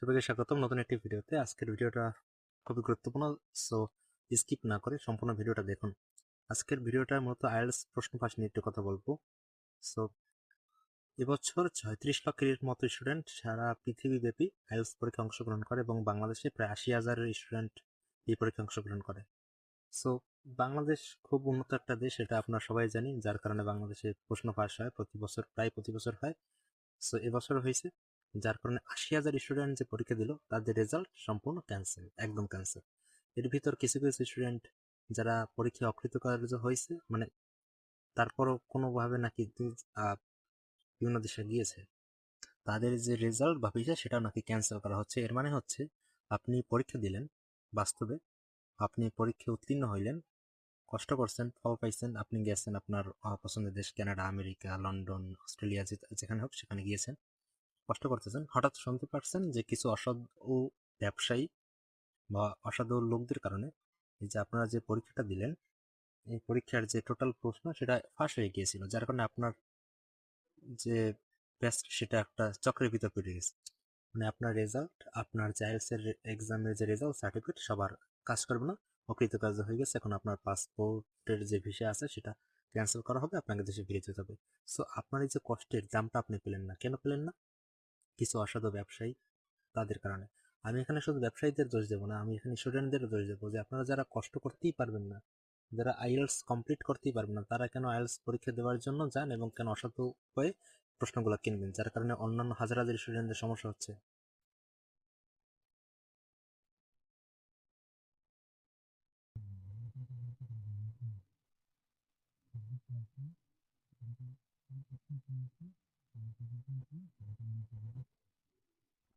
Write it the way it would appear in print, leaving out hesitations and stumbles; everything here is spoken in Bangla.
সবাইকে স্বাগতম নতুন একটি ভিডিওতে। আজকের ভিডিওটা খুবই গুরুত্বপূর্ণ, সো স্কিপ না করে সম্পূর্ণ ভিডিওটা দেখুন। আজকের ভিডিওটা মূলত আইএলটিএস প্রশ্ন ফাঁস নিয়ে একটু কথা বলবো। সো এবছর 36 লক্ষের মতো স্টুডেন্ট সারা পৃথিবীব্যাপী আইএলটিএস পরীক্ষায় অংশগ্রহণ করে এবং বাংলাদেশে প্রায় 80,000 স্টুডেন্ট এই পরীক্ষায় অংশগ্রহণ করে। সো বাংলাদেশ খুব উন্নত একটা দেশ, এটা আপনারা সবাই জানি, যার কারণে বাংলাদেশে প্রশ্ন ফাঁস হয় প্রতি বছর, প্রায় প্রতি বছর হয়। সো এবছর হয়েছে, যার কারণে 80,000 স্টুডেন্ট যে পরীক্ষা দিল তাদের রেজাল্ট সম্পূর্ণ ক্যান্সেল, একদম ক্যান্সেল। এর ভিতর কিছু কিছু স্টুডেন্ট যারা পরীক্ষা অকৃতকার্য হয়েছে, মানে তারপরও কোনোভাবে নাকি বিভিন্ন দেশে গিয়েছে, তাদের যে রেজাল্ট বা ভিসা সেটা নাকি ক্যান্সেল করা হচ্ছে। এর মানে হচ্ছে আপনি পরীক্ষা দিলেন, বাস্তবে আপনি পরীক্ষায় উত্তীর্ণ হইলেন, কষ্ট করছেন, ফল পাইছেন, আপনি গেছেন আপনার পছন্দের দেশ কানাডা, আমেরিকা, লন্ডন, অস্ট্রেলিয়া, যেখানে হোক সেখানে গিয়েছেন, কষ্ট করতেছেন, হঠাৎ শুনতে পারছেন যে কিছু অসাধু ব্যবসায়ী বা অসাধু লোকদের কারণে এই যে আপনারা যে পরীক্ষাটা দিলেন, এই পরীক্ষার যে টোটাল প্রশ্ন সেটা ফাঁস হয়ে গিয়েছিল, যার কারণে আপনার যে বেস্ট সেটা একটা চক্রের ভিতর পড়ে গেছে। মানে আপনার রেজাল্ট, আপনার যে আইএলটিএস এর এক্সামের যে রেজাল্ট সার্টিফিকেট সবার কাজ করবে না, অকৃতকার্য হয়ে গেছে। এখন আপনার পাসপোর্টের যে ভিসা আছে সেটা ক্যান্সেল করা হবে, আপনাকে দেশে ফিরে যেতে হবে। সো আপনার এই যে কষ্টের দামটা আপনি পেলেন না, কেন পেলেন না? কিছু অসাধু ব্যবসায়ী, তাদের কারণে। আমি এখানে শুধু ব্যবসায়ীদের দোষ দেবো না, আমি এখানে স্টুডেন্টদের দোষ দেবো যে আপনারা যারা কষ্ট করতেই পারবেন না, যারা আইএলটিএস কমপ্লিট করতেই পারবেন না, তারা কেন আইএলটিএস পরীক্ষা দেওয়ার জন্য যান এবং কেন অসাধু হয়ে প্রশ্নগুলো কিনবেন, যার কারণে অন্যান্য হাজার হাজার স্টুডেন্টদের সমস্যা হচ্ছে।